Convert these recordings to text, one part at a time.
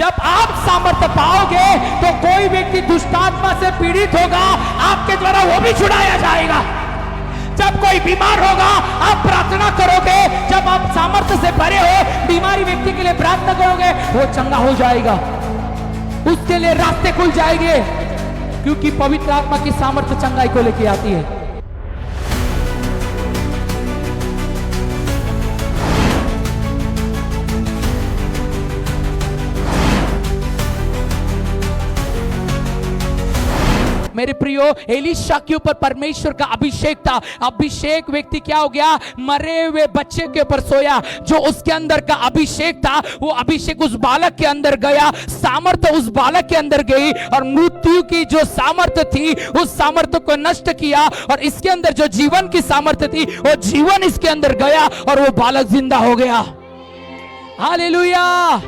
जब आप सामर्थ्य पाओगे तो कोई व्यक्ति दुष्टात्मा से पीड़ित होगा, आपके द्वारा वो भी छुड़ाया जाएगा। जब कोई बीमार होगा, आप प्रार्थना करोगे, जब आप सामर्थ्य से भरे हो, बीमारी व्यक्ति के लिए प्रार्थना करोगे, वो चंगा हो जाएगा, उसके लिए रास्ते खुल जाएंगे, क्योंकि पवित्र आत्मा की सामर्थ्य चंगाई को लेके आती है। मेरे प्रियो, एलीशा के ऊपर परमेश्वर का अभिषेक था। अभिषेक व्यक्ति क्या हो गया? मरे हुए बच्चे के ऊपर सोया। जो उसके अंदर का अभिषेक था, वो अभिषेक उस बालक के अंदर गया, सामर्थ्य उस बालक के अंदर गई, और मृत्यु की जो सामर्थ्य थी उस सामर्थ्य को नष्ट किया, और इसके अंदर जो जीवन की सामर्थ्य थी वो जीवन इसके अंदर गया, और वो बालक जिंदा हो गया। Hallelujah!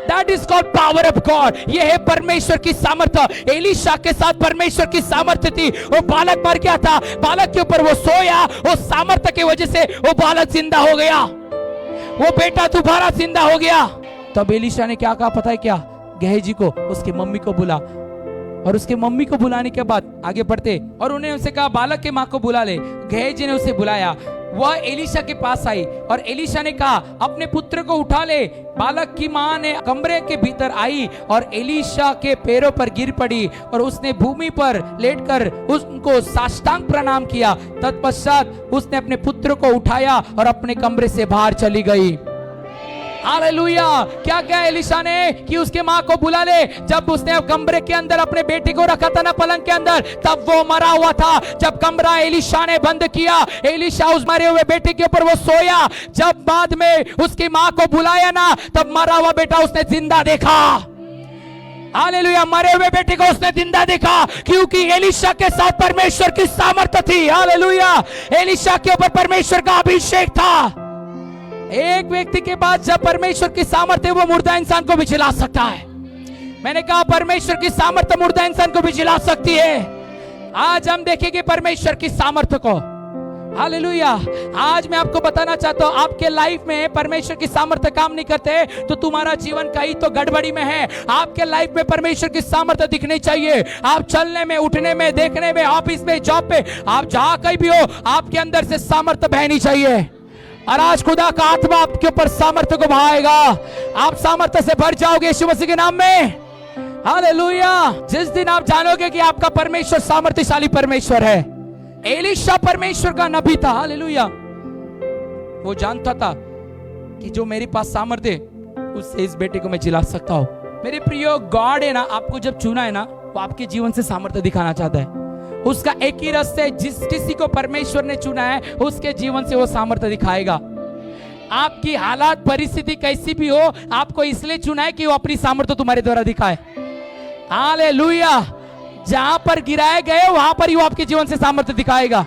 That is called power of God. ये है परमेश्वर की सामर्थ्य। एलीशा के साथ परमेश्वर की सामर्थ्य थी। वो बालक मर गया था, बालक के ऊपर वो सोया, वो सामर्थ्य की वजह से वो बालक जिंदा हो गया, वो बेटा दोबारा जिंदा हो गया। तब एलीशा ने क्या कहा पता है क्या? गेहजी को, उसकी मम्मी को बुला, और उसके मम्मी को बुलाने के बाद आगे बढ़ते, और उन्हें उसे कहा बालक के माँ को बुला ले। गेहजी ने उसे बुलाया, वह एलीशा के पास आई, और एलीशा ने कहा अपने पुत्र को उठा ले। बालक की मां ने कमरे के भीतर आई और एलीशा के पैरों पर गिर पड़ी, और उसने भूमि पर लेटकर उनको साष्टांग प्रणाम किया। तत्पश्चात उसने अपने पुत्र को उठाया और अपने कमरे से बाहर चली गई। हालेलुया! क्या क्या एलीशा ने कि उसके माँ को बुला ले। जब उसने कमरे के अंदर अपने बेटे को रखा था ना पलंग के अंदर, तब वो मरा हुआ था। जब कमरा एलीशा ने बंद किया, एलीशा उस मरे हुए बेटे के ऊपर वो सोया। जब बाद में उसकी माँ को बुलाया ना, तब मरा हुआ बेटा उसने जिंदा देखा। हालेलुया! मरे हुए बेटे को उसने जिंदा देखा, क्योंकि एलीशा के साथ परमेश्वर की सामर्थ्य थी। हालेलुया! एलीशा के ऊपर परमेश्वर का अभिषेक था। एक व्यक्ति के पास जब परमेश्वर की सामर्थ्य, वो मुर्दा इंसान को भी जिला सकता है। मैंने कहा परमेश्वर की सामर्थ्य मुर्दा इंसान को भी जिला सकती है। आज हम देखेंगे परमेश्वर की सामर्थ्य को। हालेलुया! आज मैं आपको बताना चाहता हूं, आपके लाइफ में परमेश्वर की सामर्थ्य काम नहीं करते तो तुम्हारा जीवन कहीं तो गड़बड़ी में है। आपके लाइफ में परमेश्वर की सामर्थ्य दिखनी चाहिए। आप चलने में, उठने में, देखने में, ऑफिस में, जॉब पे, आप जहां कहीं भी हो, आपके अंदर से सामर्थ्य बहनी चाहिए। और आज खुदा का आत्मा आपके ऊपर सामर्थ्य को बहाएगा। आप सामर्थ्य से भर जाओगे यीशु मसीह के नाम में। हालेलुया! जिस दिन आप जानोगे कि आपका परमेश्वर सामर्थ्यशाली परमेश्वर है। एलीशा परमेश्वर का नबी था। हालेलुया! वो जानता था कि जो मेरे पास सामर्थ्य है, उससे इस बेटे को मैं जिला सकता हूं। मेरे प्रियो, गॉड है ना, आपको जब चुना है ना, वो आपके जीवन से सामर्थ्य दिखाना चाहता है। उसका एक ही रास्ता है, जिस किसी को परमेश्वर ने चुना है उसके जीवन से वो सामर्थ्य दिखाएगा। आपकी हालात परिस्थिति कैसी भी हो, आपको इसलिए चुना है कि वो अपनी सामर्थ्य तुम्हारे द्वारा दिखाए। हालेलुया! जहां पर गिराए गए वहां पर ही वो आपके जीवन से सामर्थ्य दिखाएगा।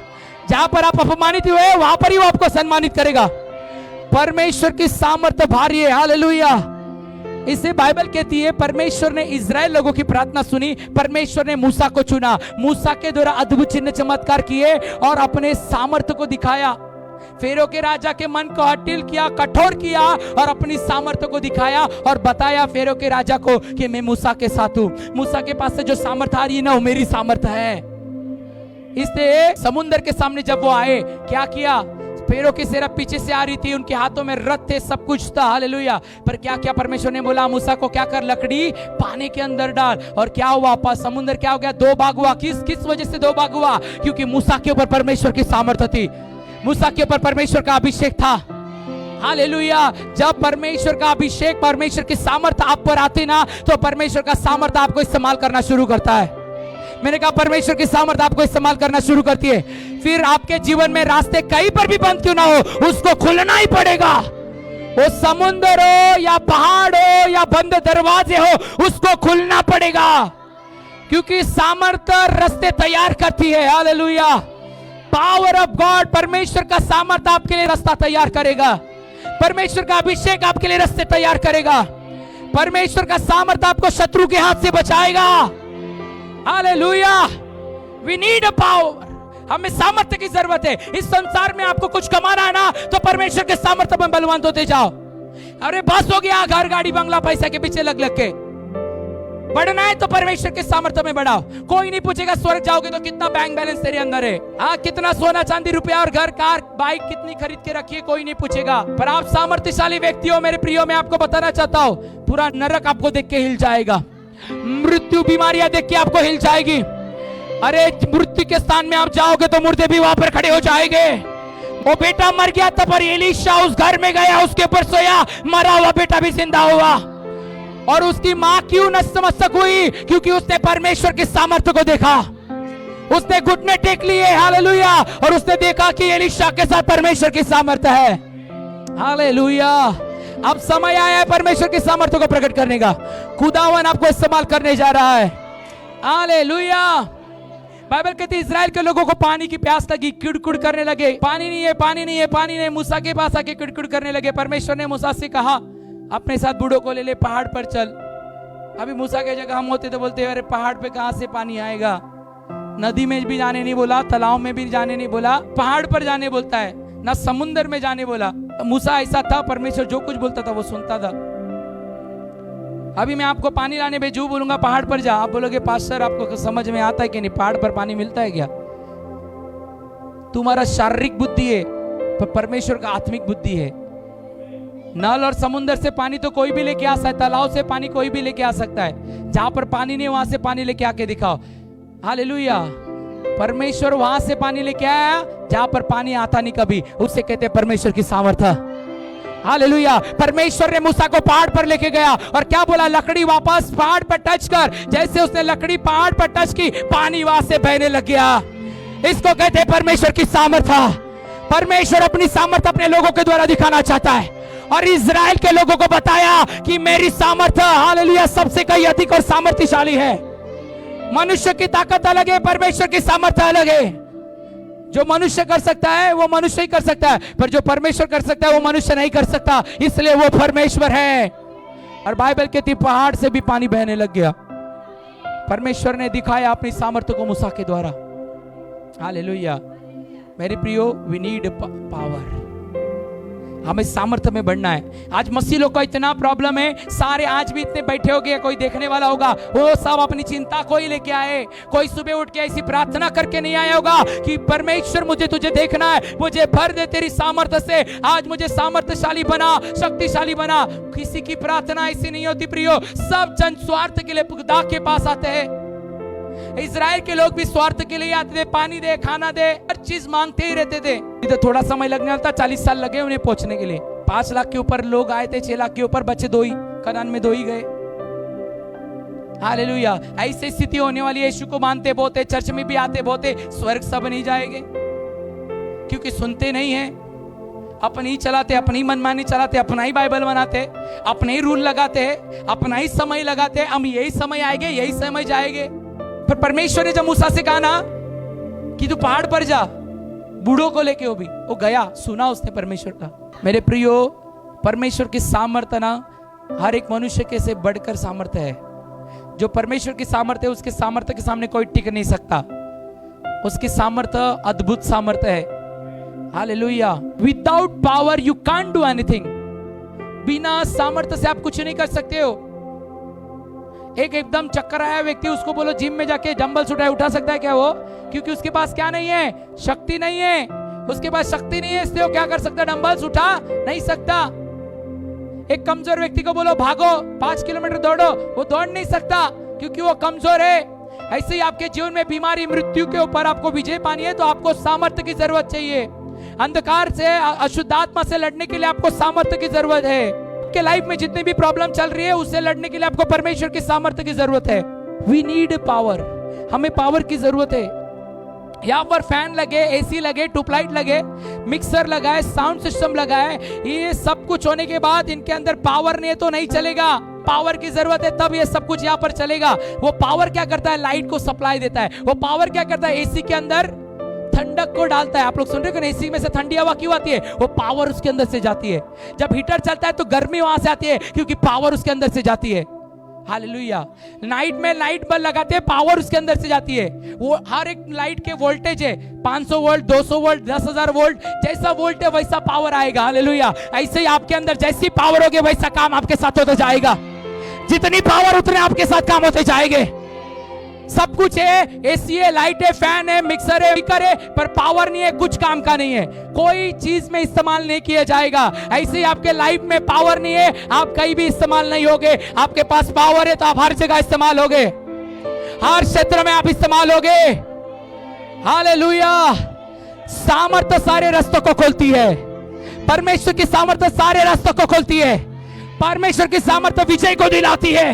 जहां पर आप अपमानित हुए वहां पर ही वो आपको सम्मानित करेगा। परमेश्वर की सामर्थ्य भारी है। हालेलुया! इसे बाइबल कहती है परमेश्वर ने इजराइल लोगों की प्रार्थना सुनी, परमेश्वर ने मूसा को चुना, मूसा के द्वारा अद्भुत चिन्ह चमत्कार किए और अपने सामर्थ्य को दिखाया। फेरो के राजा के मन को अटिल किया, कठोर किया, और अपनी सामर्थ्य को दिखाया और बताया फेरो के राजा को कि मैं मूसा के साथ हूं। मूसा के पास से जो सामर्थ्य आ रही है ना, वो मेरी सामर्थ्य है। इसलिए समुद्र के सामने जब वो आए, क्या किया? फेरो की सेना पीछे से आ रही थी, उनके हाथों में रथ थे, सब कुछ था। हालेलुया! पर क्या क्या परमेश्वर ने बोला मूसा को, क्या कर, लकड़ी पानी के अंदर डाल। और क्या हुआ? समुद्र क्या हो गया? दो भाग हुआ। किस वजह से दो भाग हुआ? क्योंकि मूसा के ऊपर परमेश्वर की सामर्थ्य थी, मूसा के ऊपर परमेश्वर का अभिषेक था। हालेलुया! जब परमेश्वर का अभिषेक, परमेश्वर की सामर्थ्य आप पर आती ना, तो परमेश्वर का सामर्थ्य आपको इस्तेमाल करना शुरू करता है। मैंने कहा परमेश्वर की सामर्थ्य आपको इस्तेमाल करना शुरू करती है। फिर आपके जीवन में रास्ते कहीं पर भी बंद क्यों ना हो, उसको खुलना ही पड़ेगा। वो समुद्र हो या पहाड़ हो या बंद दरवाजे हो, उसको खुलना पड़ेगा, क्योंकि सामर्थ्य रास्ते तैयार करती है। हालेलुया! पावर ऑफ गॉड, परमेश्वर का सामर्थ्य आपके लिए रास्ता तैयार करेगा। परमेश्वर का अभिषेक आपके लिए रास्ते तैयार करेगा। परमेश्वर का सामर्थ्य आपको शत्रु के हाथ से बचाएगा। Hallelujah! We need a power. हमें सामर्थ्य की जरूरत है। इस संसार में आपको कुछ कमाना है ना, तो परमेश्वर के सामर्थ्य में बलवान होते जाओ। अरे बस हो गया, घर गाड़ी बंगला पैसा के पीछे लग लग के। बढ़ना है तो परमेश्वर के सामर्थ्य में बढ़ाओ। कोई नहीं पूछेगा स्वर्ग जाओगे तो कितना बैंक बैलेंस तेरे अंदर है, हाँ कितना सोना चांदी रुपया और घर कार बाइक कितनी खरीद के रखी है, कोई नहीं पूछेगा। पर आप सामर्थ्यशाली व्यक्ति हो मेरे प्रियो, मैं आपको बताना चाहता हूँ, पूरा नरक आपको देख के हिल जाएगा, मृत्यु बीमारियां देख के आपको हिल जाएगी। अरे मृत्यु के स्थान में आप जाओगे तो मुर्दे भी वहां पर खड़े हो जाएंगे। वो बेटा मर गया था पर एलीशा उस घर में गया, उसके ऊपर सोया, मरा हुआ बेटा भी जिंदा हुआ। और उसकी मां क्यों नतमस्तक हुई? क्योंकि उसने परमेश्वर के सामर्थ्य को देखा, उसने घुटने टेक लिए, हालेलुया, और उसने देखा कि एलीशा के साथ परमेश्वर की सामर्थ्य है, हालेलुया। अब समय आया है परमेश्वर के सामर्थ्य को प्रकट करने का। खुदावन आपको इस्तेमाल करने जा रहा है, हालेलुया। बाइबल कहती है इजराइल के लोगों को पानी की प्यास लगी, किड़कुड़ करने लगे, पानी नहीं है, पानी नहीं है, पानी नहीं। मूसा के पास आके किड़कुड़ करने लगे। परमेश्वर ने मूसा से कहा अपने साथ बूढ़ों को ले ले, पहाड़ पर चल। अभी मूसा के जगह हम होते तो बोलते अरे पहाड़ पे कहां से पानी आएगा, नदी में भी जाने नहीं बोला, तालाब में भी जाने नहीं बोला, पहाड़ पर जाने बोलता है, ना समुद्र में जाने बोला। मूसा ऐसा था, परमेश्वर जो कुछ बोलता था वो सुनता था। अभी मैं आपको पानी लाने भेजू, बोलूंगा पहाड़ पर जा, आप बोलोगे पास्टर आपको समझ में आता है कि नहीं, पहाड़ पर पानी मिलता है क्या? तुम्हारा शारीरिक बुद्धि है पर परमेश्वर का आत्मिक बुद्धि है। नल और समुद्र से पानी तो कोई भी लेके आ सकता है, तालाब से पानी कोई भी लेके आ सकता है। जहां पर पानी नहीं वहां से पानी लेके आके दिखाओ, हालेलुया। परमेश्वर वहां से पानी लेके आया जहां पर पानी आता नहीं कभी, उससे कहते परमेश्वर की सामर्थ्य, हालेलुया। परमेश्वर ने मूसा को पहाड़ पर लेके गया और क्या बोला, लकड़ी वापस पहाड़ पर टच कर। जैसे उसने लकड़ी पहाड़ पर टच की, पानी वहां से बहने लग गया। इसको कहते हैं परमेश्वर की सामर्थ्य। परमेश्वर अपनी सामर्थ्य अपने लोगों के द्वारा दिखाना चाहता है और इजराइल के लोगों को बताया कि मेरी सामर्थ्य, हालेलुया, सबसे कहीं अधिक और सामर्थ्यशाली है। मनुष्य की ताकत अलग है, परमेश्वर की सामर्थ्य अलग है। जो मनुष्य कर सकता है वो मनुष्य ही कर सकता है, पर जो परमेश्वर कर सकता है वो मनुष्य नहीं कर सकता, इसलिए वो परमेश्वर है। और बाइबल कहती पहाड़ से भी पानी बहने लग गया। परमेश्वर ने दिखाया अपनी सामर्थ्य को मूसा के द्वारा, हालेलुया। मेरे प्रियो, वी नीड पावर, हमें सामर्थ्य में बढ़ना है। आज मसीह लोग का इतना प्रॉब्लम है, सारे आज भी इतने बैठे हो गए, कोई देखने वाला होगा, वो सब अपनी चिंता कोई लेके आए। कोई सुबह उठ के ऐसी प्रार्थना करके नहीं आया होगा कि परमेश्वर मुझे तुझे देखना है, मुझे भर दे तेरी सामर्थ्य से, आज मुझे सामर्थ्यशाली बना, शक्तिशाली बना। किसी की प्रार्थना ऐसी नहीं होती प्रियो, सब जन स्वार्थ के लिए खुदा के पास आते हैं। इजराइल के लोग भी स्वार्थ के लिए आते थे, पानी दे, खाना दे, हर चीज मांगते ही रहते थे। तो थोड़ा समय लगने वाला था, 40 साल लगे उन्हें पहुंचने के लिए। 5 लाख के ऊपर लोग आए थे, 6 लाख के ऊपर बच्चे 2 ही कनान में 2 ही गए, हालेलुया। ऐसी स्थिति होने वाली है। यीशु को मानते बहुत है, चर्च में भी आते बहुत है, स्वर्ग सब नहीं जाएंगे क्योंकि सुनते नहीं है, अपनी ही चलाते, अपनी मनमानी चलाते, अपना ही बाइबल बनाते, अपने ही रूल लगाते हैं, अपना ही समय लगाते हैं, हम यही समय आएंगे, यही समय जाएंगे। पर परमेश्वर ने जब मूसा से कहा ना कि तू पहाड़ पर जा, बूढ़ों को लेके, वो गया, सुना उसने परमेश्वर का। मेरे प्रियो, परमेश्वर की सामर्थ्य ना हर एक मनुष्य के से बढ़कर सामर्थ्य है। जो परमेश्वर की सामर्थ्य है, उसके सामर्थ्य के सामने कोई टिक नहीं सकता। उसकी सामर्थ्य अद्भुत सामर्थ्य है, hallelujah. Without power you can't do anything. बिना सामर्थ्य से आप कुछ नहीं कर सकते हो। एक एकदम चक्कर आया व्यक्ति, उसको बोलो जिम में जाके डंबल्स उठाए, उठा सकता है क्या वो? क्योंकि उसके पास क्या नहीं है, शक्ति नहीं है, उसके पास शक्ति नहीं है, इसलिए वो क्या कर सकता है, डंबल्स उठा नहीं सकता। एक कमजोर व्यक्ति को बोलो भागो 5 किलोमीटर दौड़ो, वो दौड़ नहीं सकता क्योंकि वो कमजोर है। ऐसे ही आपके जीवन में बीमारी, मृत्यु के ऊपर आपको विजय पानी है तो आपको सामर्थ्य की जरूरत चाहिए। अंधकार से, अशुद्ध आत्मा से लड़ने के लिए आपको सामर्थ्य की जरूरत है। के लाइफ में जितनी भी प्रॉब्लम चल रही है उससे लड़ने के लिए आपको परमेश्वर की सामर्थ्य की जरूरत है। वी नीड पावर, हमें पावर की जरूरत है। यहाँ पर फैन लगे, एसी लगे, ट्यूबलाइट लगे, मिक्सर लगाए, साउंड सिस्टम लगाए, ये सब कुछ होने के बाद इनके अंदर पावर नहीं है तो नहीं चलेगा। पावर की जरूरत है तब ये सब कुछ यहाँ पर चलेगा। वो पावर क्या करता है, लाइट को सप्लाई देता है। वो पावर क्या करता है, एसी के अंदर ठंडक को डालता है। आप लोग सुन रहे हो ना, एसी में से ठंडी हवा क्यों आती है, वो पावर उसके अंदर से जाती है। जब हीटर चलता है तो गर्मी वहां से आती है क्योंकि पावर उसके अंदर से जाती है। हालेलुया। नाइट में लाइट बल्ब लगाते हैं, पावर उसके अंदर से जाती है। वो हर एक लाइट के वोल्टेज है 500 वोल्ट, 200 वोल्ट, 10,000 वोल्ट। जैसा वोल्ट है वैसा पावर आएगा। हालेलुया। ऐसे ही आपके अंदर जैसी पावर होगी वैसा काम आपके साथ होता जाएगा। जितनी पावर उतने आपके साथ काम होते जाएंगे। सब कुछ है, एसी है, लाइट है, फैन है, मिक्सर है, स्पीकर है, पर पावर नहीं है, कुछ काम का नहीं है, कोई चीज में इस्तेमाल नहीं किया जाएगा। ऐसे ही आपके लाइफ में पावर नहीं है, आप कहीं भी इस्तेमाल नहीं होगे। आपके पास पावर है तो आप हर जगह इस्तेमाल होगे, हर क्षेत्र में आप इस्तेमाल होगे। हालेलुया। सामर्थ्य सारे रास्तों को खोलती है। परमेश्वर की सामर्थ्य सारे रास्तों को खोलती है। परमेश्वर की सामर्थ्य विजय को दिलाती है।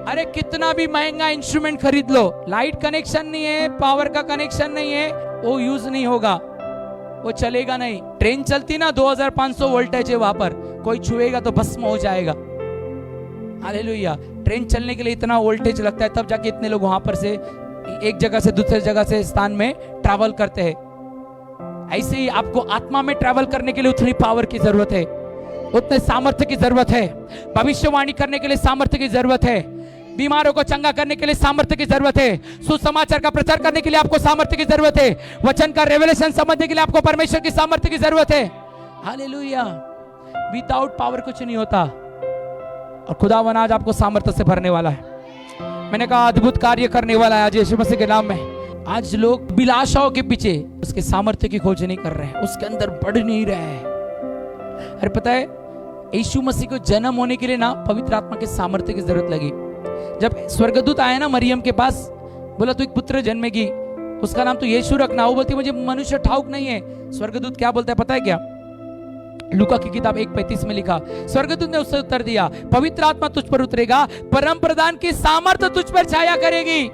अरे कितना भी महंगा इंस्ट्रूमेंट खरीद लो, लाइट कनेक्शन नहीं है, पावर का कनेक्शन नहीं है, वो यूज नहीं होगा, वो चलेगा नहीं। ट्रेन चलती ना 2500 वोल्टेज है, वहां पर कोई छुएगा तो भस्म हो जाएगा। हालेलुया। ट्रेन चलने के लिए इतना वोल्टेज लगता है, तब जाके इतने लोग वहां पर से एक जगह से दूसरे जगह से स्थान में ट्रैवल करते हैं। ऐसे ही आपको आत्मा में ट्रैवल करने के लिए उतनी पावर की जरूरत है, उतने सामर्थ्य की जरूरत है। भविष्यवाणी करने के लिए सामर्थ्य की जरूरत है। बीमारों को चंगा करने के लिए सामर्थ्य की जरूरत है। सुसमाचार का प्रचार करने के लिए आपको सामर्थ्य की जरूरत है। वचन का रेवलेशन समझने के लिए आपको परमेश्वर की सामर्थ्य की जरूरत है। हालेलुया। विदाउट पावर कुछ नहीं होता। और खुदावन आज आपको सामर्थ्य से भरने वाला है। मैंने कहा अद्भुत कार्य करने वाला है आज यीशु मसीह के नाम में। आज लोग बिलाशाओं के पीछे उसके सामर्थ्य की खोज नहीं कर रहे हैं, उसके अंदर बढ़ नहीं रहे हैं। अरे पता है, यीशु मसीह को जन्म होने के लिए ना पवित्र आत्मा के सामर्थ्य की जरूरत लगी। जब स्वर्गदूत आया ना मरियम के पास, बोला तू एक पुत्र जन्मेगी, उसका नाम तो यीशु रखना। वो बोलती मुझे मनुष्य ठाउक नहीं है। स्वर्गदूत क्या बोलता है पता है क्या? लूका की किताब 1:35 में लिखा, स्वर्गदूत ने उससे उत्तर दिया, पवित्र आत्मा तुझ पर उतरेगा, परम प्रधान की सामर्थ्य तुझ पर छाया करेगी,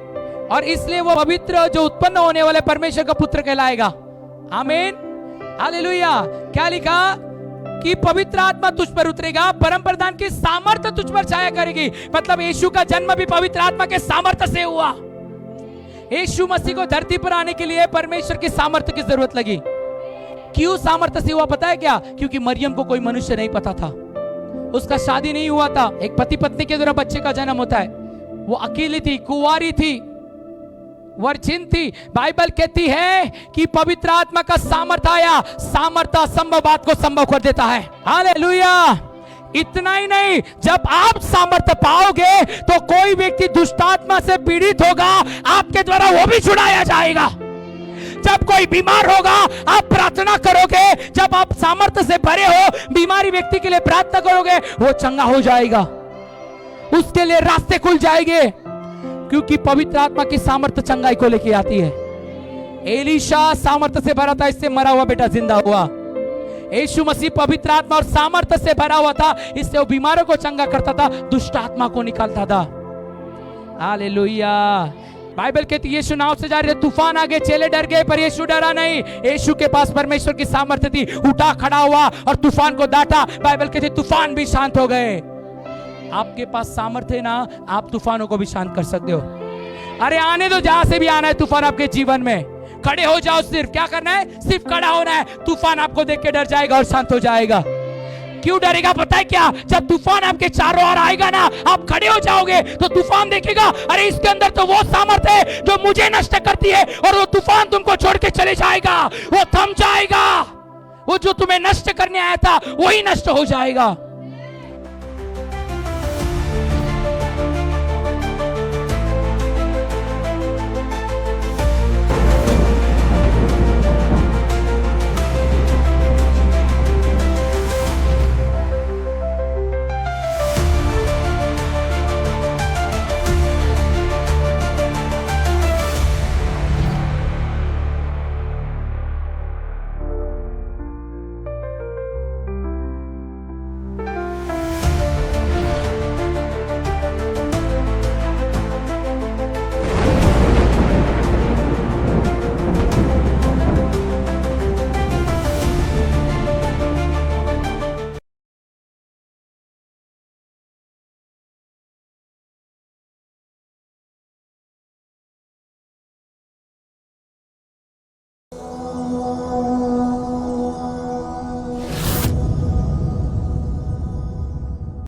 और इसलिए वो पवित्र जो उत्पन्न होने वाले परमेश्वर का पुत्र कहलाएगा। आमीन। हालेलुया। क्या लिखा कि पवित्र आत्मा तुझ पर उतरेगा, परम प्रधान की सामर्थ्य तुझ पर छाया करेगी। मतलब यीशु का जन्म भी पवित्र आत्मा के सामर्थ्य से हुआ। यीशु मसीह को धरती पर आने के लिए परमेश्वर की सामर्थ्य की जरूरत लगी। क्यों सामर्थ्य से हुआ पता है क्या? क्योंकि मरियम को कोई मनुष्य नहीं पता था, उसका शादी नहीं हुआ था। एक पति पत्नी के द्वारा बच्चे का जन्म होता है। वो अकेली थी, कुंवारी थी, वर्जिन थी। बाइबल कहती है कि पवित्र आत्मा का सामर्थ्य आया। सामर्थ्य असंभव बात को संभव कर देता है। हालेलुया। इतना ही नहीं, जब आप सामर्थ्य पाओगे तो कोई व्यक्ति दुष्ट आत्मा से पीड़ित होगा, आपके द्वारा वो भी छुड़ाया जाएगा। जब कोई बीमार होगा, आप प्रार्थना करोगे, जब आप सामर्थ्य से भरे हो, बीमारी व्यक्ति के लिए प्रार्थना करोगे, वो चंगा हो जाएगा, उसके लिए रास्ते खुल जाएंगे, क्योंकि पवित्र आत्मा की सामर्थ्य चंगाई को लेके आती है। एलीशा सामर्थ्य से भरा था, इससे मरा हुआ बेटा जिंदा हुआ। यीशु मसीह पवित्र आत्मा और सामर्थ्य से भरा हुआ था, इससे वो बीमारों को चंगा करता था, दुष्ट आत्मा को निकालता था। हालेलुया। बाइबल कहती है यीशु नाव से जा रहे थे, तूफान आ गए, चेले डर गए, पर यीशु डरा नहीं। यीशु के पास परमेश्वर की सामर्थ्य थी, उठा खड़ा हुआ और तूफान को डांटा। बाइबल कहती है तूफान भी शांत हो गए। आपके पास सामर्थ्य है ना, आप तूफानों को भी शांत कर सकते हो। अरे आने दो, जहां से भी आना है तूफान आपके जीवन में, खड़े हो जाओ। सिर्फ क्या करना है? सिर्फ खड़ा होना है। तूफान आपको देख के डर जाएगा और शांत हो जाएगा। क्यों डरेगा पता है क्या? जब तूफान आपके चारों ओर आएगा ना, आप खड़े हो जाओगे तो तूफान देखेगा, अरे इसके अंदर तो वो सामर्थ्य है जो मुझे नष्ट करती है, और वो तूफान तुमको छोड़ के चले जाएगा, वो थम जाएगा। वो जो तुम्हें नष्ट करने आया था वही नष्ट हो जाएगा।